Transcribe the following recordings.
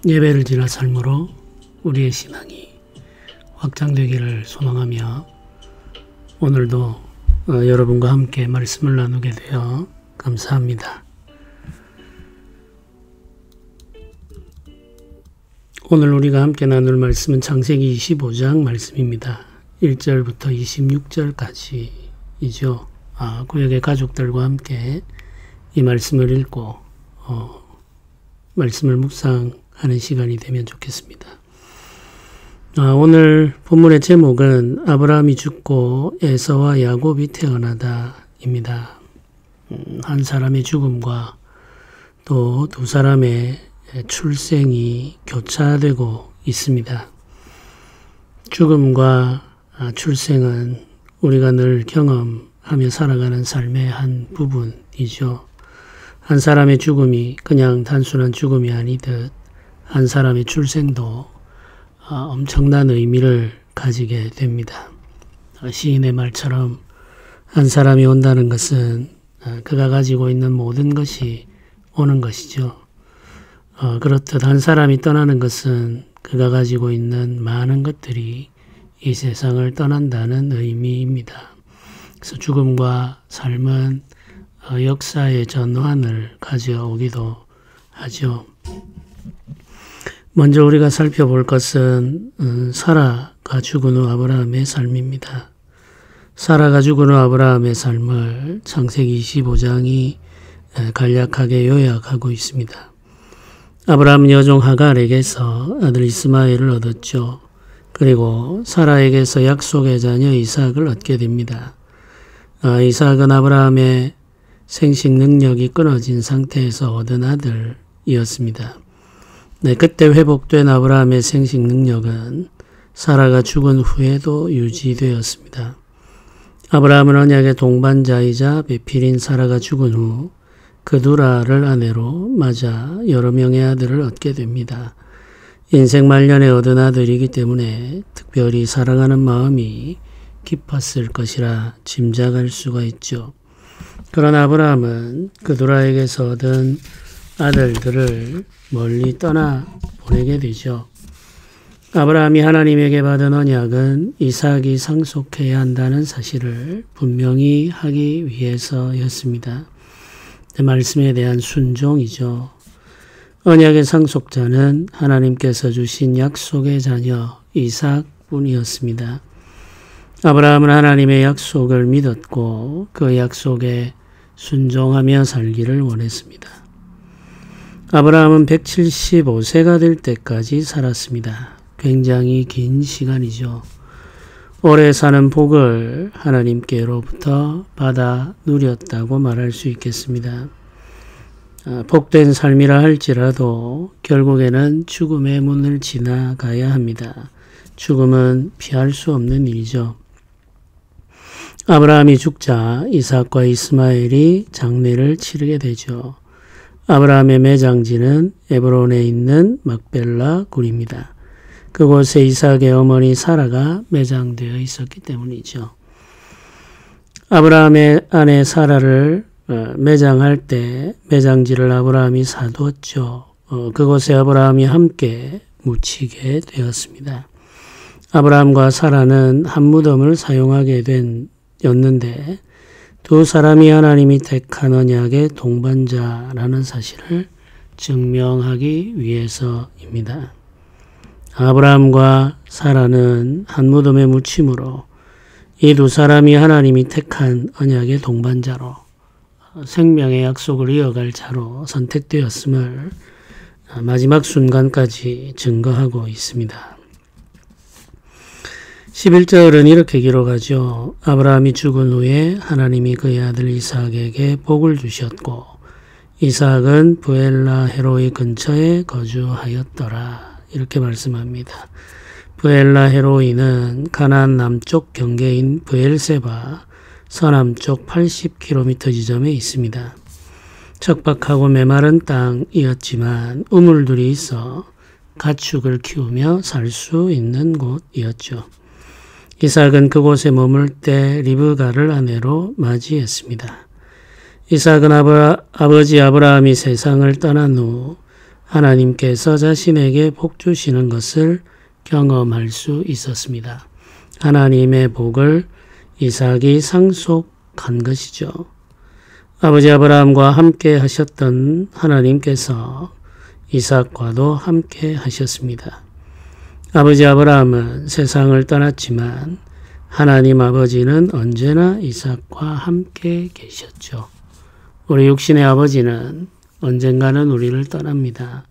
예배를 지나 삶으로 우리의 신앙이 확장되기를 소망하며 오늘도 여러분과 함께 말씀을 나누게 되어 감사합니다. 오늘 우리가 함께 나눌 말씀은 창세기 25장 말씀입니다. 1절부터 26절까지이죠. 구역의 가족들과 함께 이 말씀을 읽고 말씀을 묵상하는 시간이 되면 좋겠습니다. 오늘 본문의 제목은 아브라함이 죽고 에서와 야곱이 태어나다입니다. 한 사람의 죽음과 또 두 사람의 출생이 교차되고 있습니다. 죽음과 출생은 우리가 늘 경험하며 살아가는 삶의 한 부분이죠. 한 사람의 죽음이 그냥 단순한 죽음이 아니듯 한 사람의 출생도 엄청난 의미를 가지게 됩니다. 시인의 말처럼 한 사람이 온다는 것은 그가 가지고 있는 모든 것이 오는 것이죠. 그렇듯 한 사람이 떠나는 것은 그가 가지고 있는 많은 것들이 이 세상을 떠난다는 의미입니다. 그래서 죽음과 삶은 역사의 전환을 가져오기도 하죠. 먼저 우리가 살펴볼 것은 사라가 죽은 후 아브라함의 삶입니다. 사라가 죽은 후 아브라함의 삶을 창세기 25장이 간략하게 요약하고 있습니다. 아브라함은 여종 하갈에게서 아들 이스마엘을 얻었죠. 그리고 사라에게서 약속의 자녀 이삭을 얻게 됩니다. 이삭은 아브라함의 생식 능력이 끊어진 상태에서 얻은 아들이었습니다. 그때 회복된 아브라함의 생식 능력은 사라가 죽은 후에도 유지되었습니다. 아브라함은 언약의 동반자이자 배필인 사라가 죽은 후 그두라를 아내로 맞아 여러 명의 아들을 얻게 됩니다. 인생 말년에 얻은 아들이기 때문에 특별히 사랑하는 마음이 깊었을 것이라 짐작할 수가 있죠. 그러나 아브라함은 그두라에게서 얻은 아들들을 멀리 떠나 보내게 되죠. 아브라함이 하나님에게 받은 언약은 이삭이 상속해야 한다는 사실을 분명히 하기 위해서였습니다. 말씀에 대한 순종이죠. 언약의 상속자는 하나님께서 주신 약속의 자녀 이삭뿐이었습니다. 아브라함은 하나님의 약속을 믿었고 그 약속에 순종하며 살기를 원했습니다. 아브라함은 175세가 될 때까지 살았습니다. 굉장히 긴 시간이죠. 오래 사는 복을 하나님께로부터 받아 누렸다고 말할 수 있겠습니다. 복된 삶이라 할지라도 결국에는 죽음의 문을 지나가야 합니다. 죽음은 피할 수 없는 일이죠. 아브라함이 죽자 이삭과 이스마엘이 장례를 치르게 되죠. 아브라함의 매장지는 에브론에 있는 막벨라 굴입니다. 그곳에 이삭의 어머니 사라가 매장되어 있었기 때문이죠. 아브라함의 아내 사라를 매장할 때 매장지를 아브라함이 사두었죠. 그곳에 아브라함이 함께 묻히게 되었습니다. 아브라함과 사라는 한 무덤을 사용하게 였는데 두 사람이 하나님이 택한 언약의 동반자라는 사실을 증명하기 위해서입니다. 아브라함과 사라는 한 무덤에 묻힘으로 이 두 사람이 하나님이 택한 언약의 동반자로 생명의 약속을 이어갈 자로 선택되었음을 마지막 순간까지 증거하고 있습니다. 11절은 이렇게 기록하죠. 아브라함이 죽은 후에 하나님이 그의 아들 이삭에게 복을 주셨고 이삭은 브엘라 헤로이 근처에 거주하였더라. 이렇게 말씀합니다. 브엘라 헤로이는 가나안 남쪽 경계인 브엘세바 서남쪽 80km 지점에 있습니다. 척박하고 메마른 땅이었지만 우물들이 있어 가축을 키우며 살 수 있는 곳이었죠. 이삭은 그곳에 머물 때 리브가를 아내로 맞이했습니다. 이삭은 아버지 아브라함이 세상을 떠난 후 하나님께서 자신에게 복 주시는 것을 경험할 수 있었습니다. 하나님의 복을 이삭이 상속한 것이죠. 아버지 아브라함과 함께 하셨던 하나님께서 이삭과도 함께 하셨습니다. 아버지 아브라함은 세상을 떠났지만 하나님 아버지는 언제나 이삭과 함께 계셨죠. 우리 육신의 아버지는 언젠가는 우리를 떠납니다.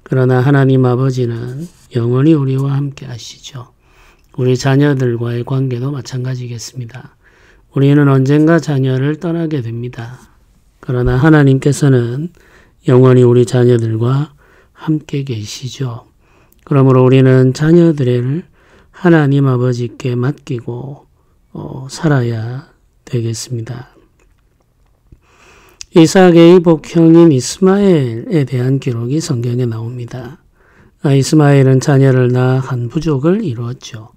그러나 하나님 아버지는 영원히 우리와 함께 하시죠. 우리 자녀들과의 관계도 마찬가지겠습니다. 우리는 언젠가 자녀를 떠나게 됩니다. 그러나 하나님께서는 영원히 우리 자녀들과 함께 계시죠. 그러므로 우리는 자녀들을 하나님 아버지께 맡기고 살아야 되겠습니다. 이삭의 복형인 이스마엘에 대한 기록이 성경에 나옵니다. 이스마엘은 자녀를 낳아 한 부족을 이루었죠.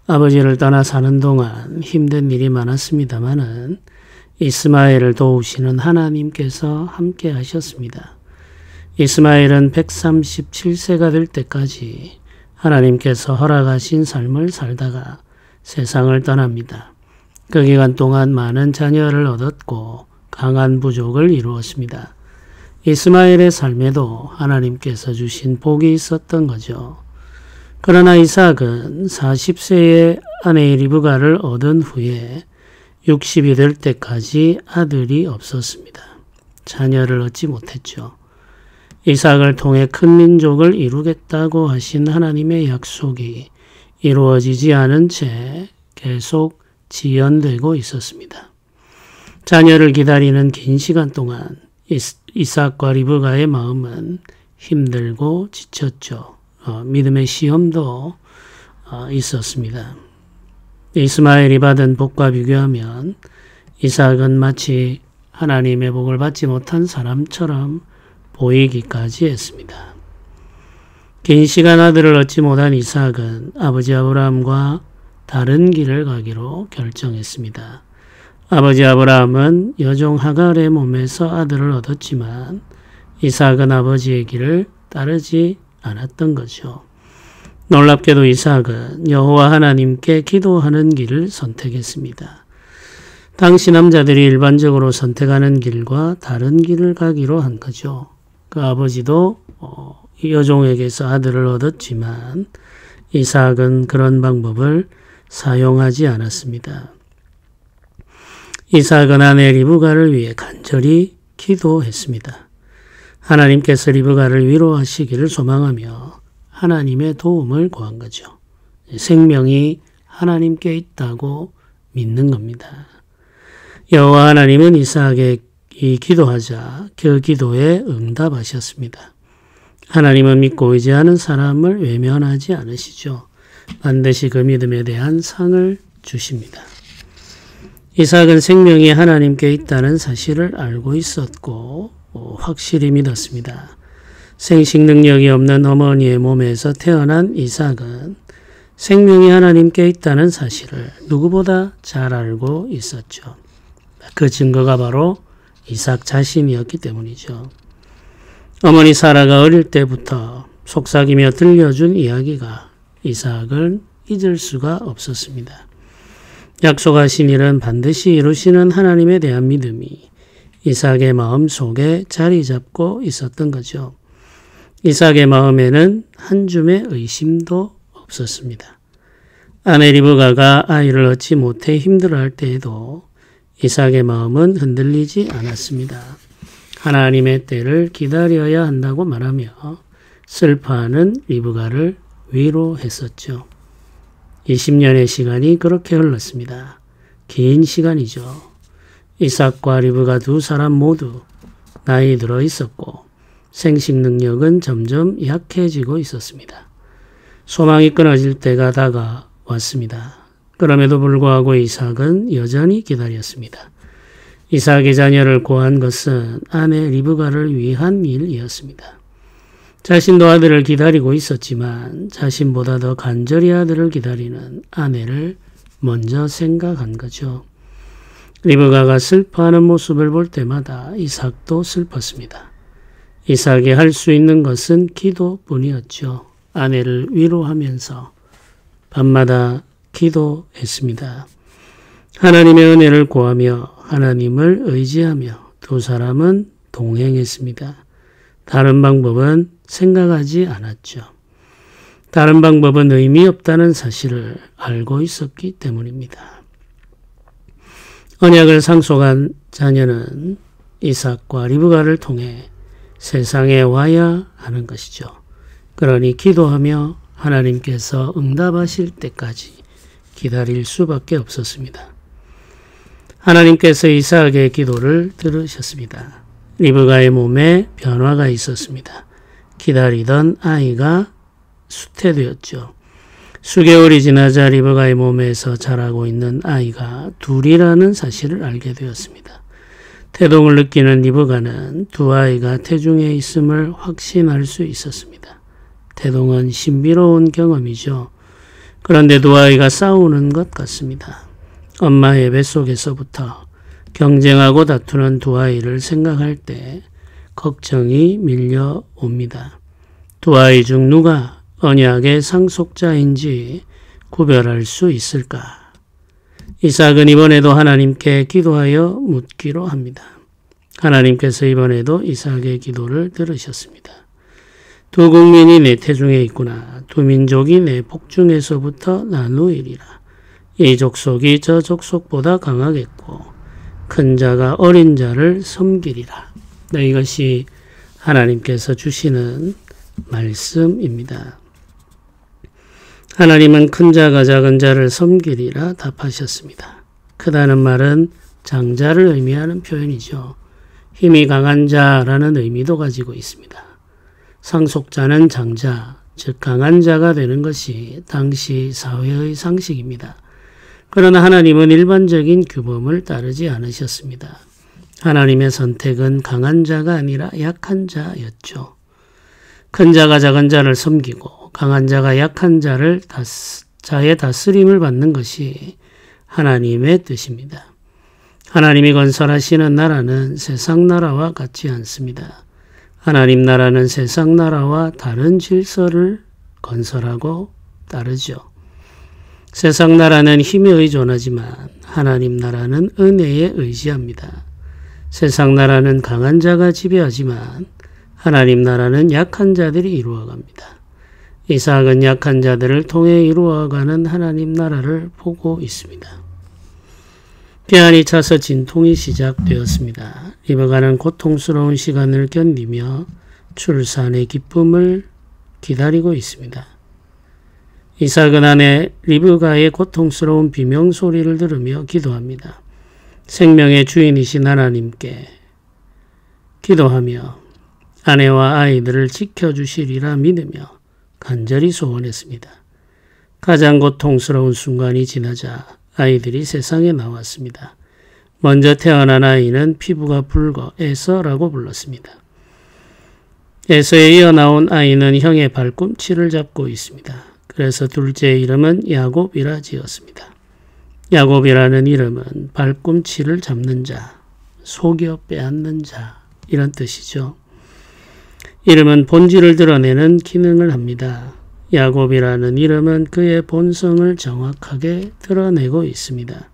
아버지를 떠나 사는 동안 힘든 일이 많았습니다마는 이스마엘을 도우시는 하나님께서 함께 하셨습니다. 이스마엘은 137세가 될 때까지 하나님께서 허락하신 삶을 살다가 세상을 떠납니다. 그 기간 동안 많은 자녀를 얻었고 강한 부족을 이루었습니다. 이스마엘의 삶에도 하나님께서 주신 복이 있었던 거죠. 그러나 이삭은 40세에 아내 리브가를 얻은 후에 60이 될 때까지 아들이 없었습니다. 자녀를 얻지 못했죠. 이삭을 통해 큰 민족을 이루겠다고 하신 하나님의 약속이 이루어지지 않은 채 계속 지연되고 있었습니다. 자녀를 기다리는 긴 시간 동안 이삭과 리브가의 마음은 힘들고 지쳤죠. 믿음의 시험도 있었습니다. 이스마엘이 받은 복과 비교하면 이삭은 마치 하나님의 복을 받지 못한 사람처럼 보이기까지 했습니다. 긴 시간 아들을 얻지 못한 이삭은 아버지 아브라함과 다른 길을 가기로 결정했습니다. 아버지 아브라함은 여종 하갈의 몸에서 아들을 얻었지만 이삭은 아버지의 길을 따르지 않았던 거죠. 놀랍게도 이삭은 여호와 하나님께 기도하는 길을 선택했습니다. 당시 남자들이 일반적으로 선택하는 길과 다른 길을 가기로 한 거죠. 그 아버지도 여종에게서 아들을 얻었지만 이삭은 그런 방법을 사용하지 않았습니다. 이삭은 아내 리브가를 위해 간절히 기도했습니다. 하나님께서 리브가를 위로하시기를 소망하며 하나님의 도움을 구한 거죠. 생명이 하나님께 있다고 믿는 겁니다. 여호와 하나님은 이삭이 기도하자 그 기도에 응답하셨습니다. 하나님은 믿고 의지하는 사람을 외면하지 않으시죠. 반드시 그 믿음에 대한 상을 주십니다. 이삭은 생명이 하나님께 있다는 사실을 알고 있었고 확실히 믿었습니다. 생식 능력이 없는 어머니의 몸에서 태어난 이삭은 생명이 하나님께 있다는 사실을 누구보다 잘 알고 있었죠. 그 증거가 바로 이삭 자신이었기 때문이죠. 어머니 사라가 어릴 때부터 속삭이며 들려준 이야기가 이삭을 잊을 수가 없었습니다. 약속하신 일은 반드시 이루시는 하나님에 대한 믿음이 이삭의 마음 속에 자리 잡고 있었던 거죠. 이삭의 마음에는 한 줌의 의심도 없었습니다. 아내 리브가가 아이를 얻지 못해 힘들어할 때에도 이삭의 마음은 흔들리지 않았습니다. 하나님의 때를 기다려야 한다고 말하며 슬퍼하는 리브가를 위로했었죠. 20년의 시간이 그렇게 흘렀습니다. 긴 시간이죠. 이삭과 리브가 두 사람 모두 나이 들어 있었고 생식 능력은 점점 약해지고 있었습니다. 소망이 끊어질 때가 다가왔습니다. 그럼에도 불구하고 이삭은 여전히 기다렸습니다. 이삭의 자녀를 구한 것은 아내 리브가를 위한 일이었습니다. 자신도 아들을 기다리고 있었지만 자신보다 더 간절히 아들을 기다리는 아내를 먼저 생각한 거죠. 리브가가 슬퍼하는 모습을 볼 때마다 이삭도 슬펐습니다. 이삭이 할 수 있는 것은 기도뿐이었죠. 아내를 위로하면서 밤마다 기도했습니다. 하나님의 은혜를 구하며 하나님을 의지하며 두 사람은 동행했습니다. 다른 방법은 생각하지 않았죠. 다른 방법은 의미 없다는 사실을 알고 있었기 때문입니다. 언약을 상속한 자녀는 이삭과 리브가를 통해 세상에 와야 하는 것이죠. 그러니 기도하며 하나님께서 응답하실 때까지 기다릴 수밖에 없었습니다. 하나님께서 이삭의 기도를 들으셨습니다. 리브가의 몸에 변화가 있었습니다. 기다리던 아이가 수태되었죠. 수개월이 지나자 리브가의 몸에서 자라고 있는 아이가 둘이라는 사실을 알게 되었습니다. 태동을 느끼는 리브가는 두 아이가 태중에 있음을 확신할 수 있었습니다. 태동은 신비로운 경험이죠. 그런데 두 아이가 싸우는 것 같습니다. 엄마의 뱃속에서부터 경쟁하고 다투는 두 아이를 생각할 때 걱정이 밀려옵니다. 두 아이 중 누가 언약의 상속자인지 구별할 수 있을까? 이삭은 이번에도 하나님께 기도하여 묻기로 합니다. 하나님께서 이번에도 이삭의 기도를 들으셨습니다. 두 국민이 내 태중에 있구나. 두 민족이 내 복중에서부터 나누이리라. 이 족속이 저 족속보다 강하겠고 큰 자가 어린 자를 섬기리라. 이것이 하나님께서 주시는 말씀입니다. 하나님은 큰 자가 작은 자를 섬기리라 답하셨습니다. 크다는 말은 장자를 의미하는 표현이죠. 힘이 강한 자라는 의미도 가지고 있습니다. 상속자는 장자, 즉 강한 자가 되는 것이 당시 사회의 상식입니다. 그러나 하나님은 일반적인 규범을 따르지 않으셨습니다. 하나님의 선택은 강한 자가 아니라 약한 자였죠. 큰 자가 작은 자를 섬기고 강한 자가 약한 자의 다스림을 받는 것이 하나님의 뜻입니다. 하나님이 건설하시는 나라는 세상 나라와 같지 않습니다. 하나님 나라는 세상 나라와 다른 질서를 건설하고 따르죠. 세상 나라는 힘에 의존하지만 하나님 나라는 은혜에 의지합니다. 세상 나라는 강한 자가 지배하지만 하나님 나라는 약한 자들이 이루어갑니다. 이삭은 약한 자들을 통해 이루어가는 하나님 나라를 보고 있습니다. 비안이 차서 진통이 시작되었습니다. 리브가는 고통스러운 시간을 견디며 출산의 기쁨을 기다리고 있습니다. 이삭은 아내 리브가의 고통스러운 비명소리를 들으며 기도합니다. 생명의 주인이신 하나님께 기도하며 아내와 아이들을 지켜주시리라 믿으며 간절히 소원했습니다. 가장 고통스러운 순간이 지나자 아이들이 세상에 나왔습니다. 먼저 태어난 아이는 피부가 붉어 에서라고 불렀습니다. 에서에 이어 나온 아이는 형의 발꿈치를 잡고 있습니다. 그래서 둘째의 이름은 야곱이라 지었습니다. 야곱이라는 이름은 발꿈치를 잡는 자, 속여 빼앗는 자 이런 뜻이죠. 이름은 본질을 드러내는 기능을 합니다. 야곱이라는 이름은 그의 본성을 정확하게 드러내고 있습니다.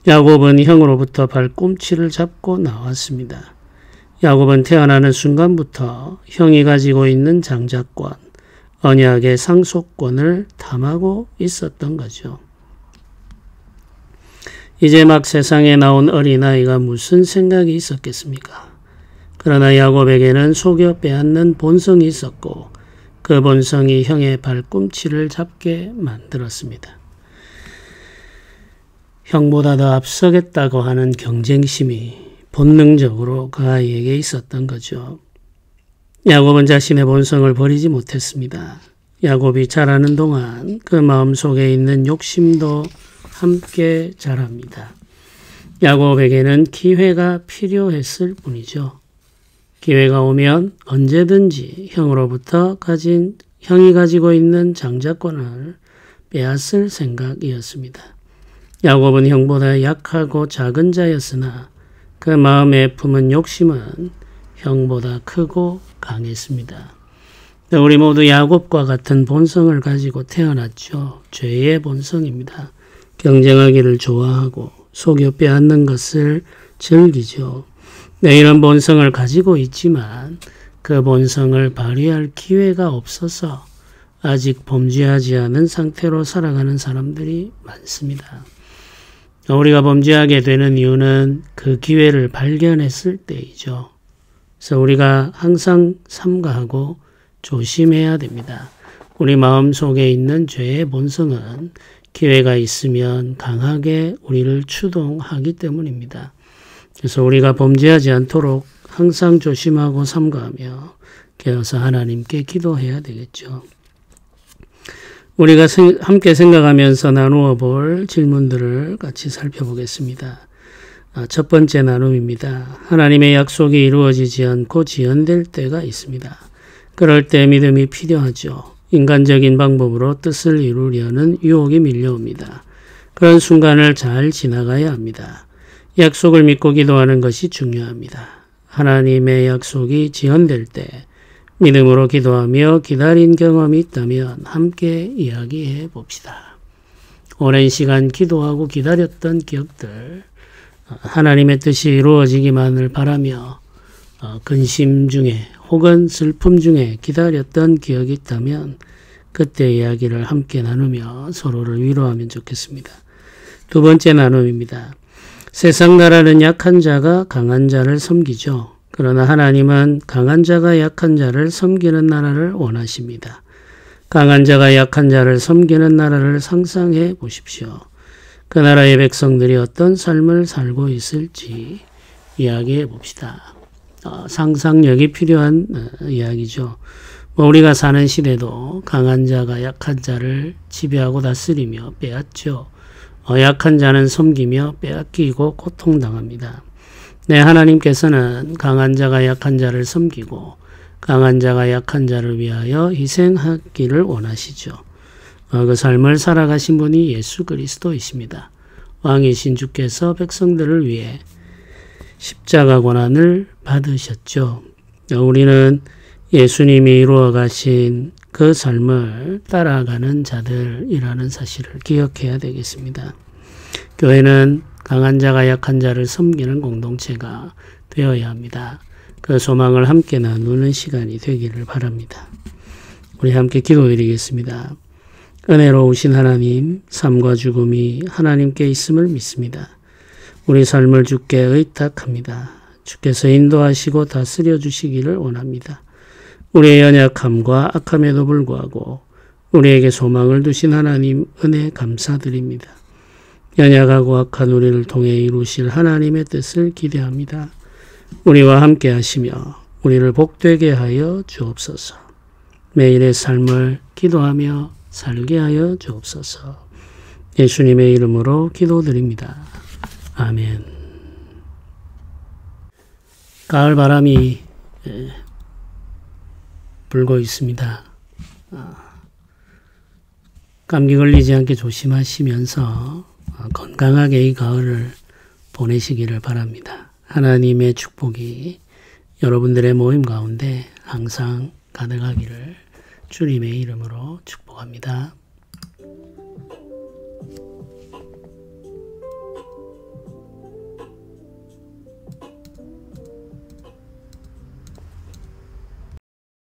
야곱은 형으로부터 발꿈치를 잡고 나왔습니다. 야곱은 태어나는 순간부터 형이 가지고 있는 장자권, 언약의 상속권을 탐하고 있었던 거죠. 이제 막 세상에 나온 어린아이가 무슨 생각이 있었겠습니까? 그러나 야곱에게는 속여 빼앗는 본성이 있었고 그 본성이 형의 발꿈치를 잡게 만들었습니다. 형보다 더 앞서겠다고 하는 경쟁심이 본능적으로 그 아이에게 있었던 거죠. 야곱은 자신의 본성을 버리지 못했습니다. 야곱이 자라는 동안 그 마음속에 있는 욕심도 함께 자랍니다. 야곱에게는 기회가 필요했을 뿐이죠. 기회가 오면 언제든지 형이 가지고 있는 장자권을 빼앗을 생각이었습니다. 야곱은 형보다 약하고 작은 자였으나 그 마음에 품은 욕심은 형보다 크고 강했습니다. 우리 모두 야곱과 같은 본성을 가지고 태어났죠. 죄의 본성입니다. 경쟁하기를 좋아하고 속여 빼앗는 것을 즐기죠. 이런 본성을 가지고 있지만 그 본성을 발휘할 기회가 없어서 아직 범죄하지 않은 상태로 살아가는 사람들이 많습니다. 우리가 범죄하게 되는 이유는 그 기회를 발견했을 때이죠. 그래서 우리가 항상 삼가하고 조심해야 됩니다. 우리 마음속에 있는 죄의 본성은 기회가 있으면 강하게 우리를 추동하기 때문입니다. 그래서 우리가 범죄하지 않도록 항상 조심하고 삼가하며 깨어서 하나님께 기도해야 되겠죠. 우리가 함께 생각하면서 나누어 볼 질문들을 같이 살펴보겠습니다. 첫 번째 나눔입니다. 하나님의 약속이 이루어지지 않고 지연될 때가 있습니다. 그럴 때 믿음이 필요하죠. 인간적인 방법으로 뜻을 이루려는 유혹이 밀려옵니다. 그런 순간을 잘 지나가야 합니다. 약속을 믿고 기도하는 것이 중요합니다. 하나님의 약속이 지연될 때 믿음으로 기도하며 기다린 경험이 있다면 함께 이야기해 봅시다. 오랜 시간 기도하고 기다렸던 기억들, 하나님의 뜻이 이루어지기만을 바라며 근심 중에 혹은 슬픔 중에 기다렸던 기억이 있다면 그때 이야기를 함께 나누며 서로를 위로하면 좋겠습니다. 두 번째 나눔입니다. 세상 나라는 약한 자가 강한 자를 섬기죠. 그러나 하나님은 강한 자가 약한 자를 섬기는 나라를 원하십니다. 강한 자가 약한 자를 섬기는 나라를 상상해 보십시오. 그 나라의 백성들이 어떤 삶을 살고 있을지 이야기해 봅시다. 상상력이 필요한 이야기죠. 우리가 사는 시대도 강한 자가 약한 자를 지배하고 다스리며 빼앗죠. 약한 자는 섬기며 빼앗기고 고통당합니다. 하나님께서는 강한 자가 약한 자를 섬기고 강한 자가 약한 자를 위하여 희생하기를 원하시죠. 그 삶을 살아가신 분이 예수 그리스도이십니다. 왕이신 주께서 백성들을 위해 십자가 고난을 받으셨죠. 우리는 예수님이 이루어 가신 그 삶을 따라가는 자들이라는 사실을 기억해야 되겠습니다. 교회는 강한 자가 약한 자를 섬기는 공동체가 되어야 합니다. 그 소망을 함께 나누는 시간이 되기를 바랍니다. 우리 함께 기도드리겠습니다. 은혜로우신 하나님, 삶과 죽음이 하나님께 있음을 믿습니다. 우리 삶을 주께 의탁합니다. 주께서 인도하시고 다스려 주시기를 원합니다. 우리의 연약함과 악함에도 불구하고 우리에게 소망을 두신 하나님 은혜 감사드립니다. 연약하고 악한 우리를 통해 이루실 하나님의 뜻을 기대합니다. 우리와 함께 하시며 우리를 복되게 하여 주옵소서. 매일의 삶을 기도하며 살게 하여 주옵소서. 예수님의 이름으로 기도드립니다. 아멘. 가을 바람이 불고 있습니다. 감기 걸리지 않게 조심하시면서 건강하게 이 가을을 보내시기를 바랍니다. 하나님의 축복이 여러분들의 모임 가운데 항상 가득하기를 주님의 이름으로 축복합니다.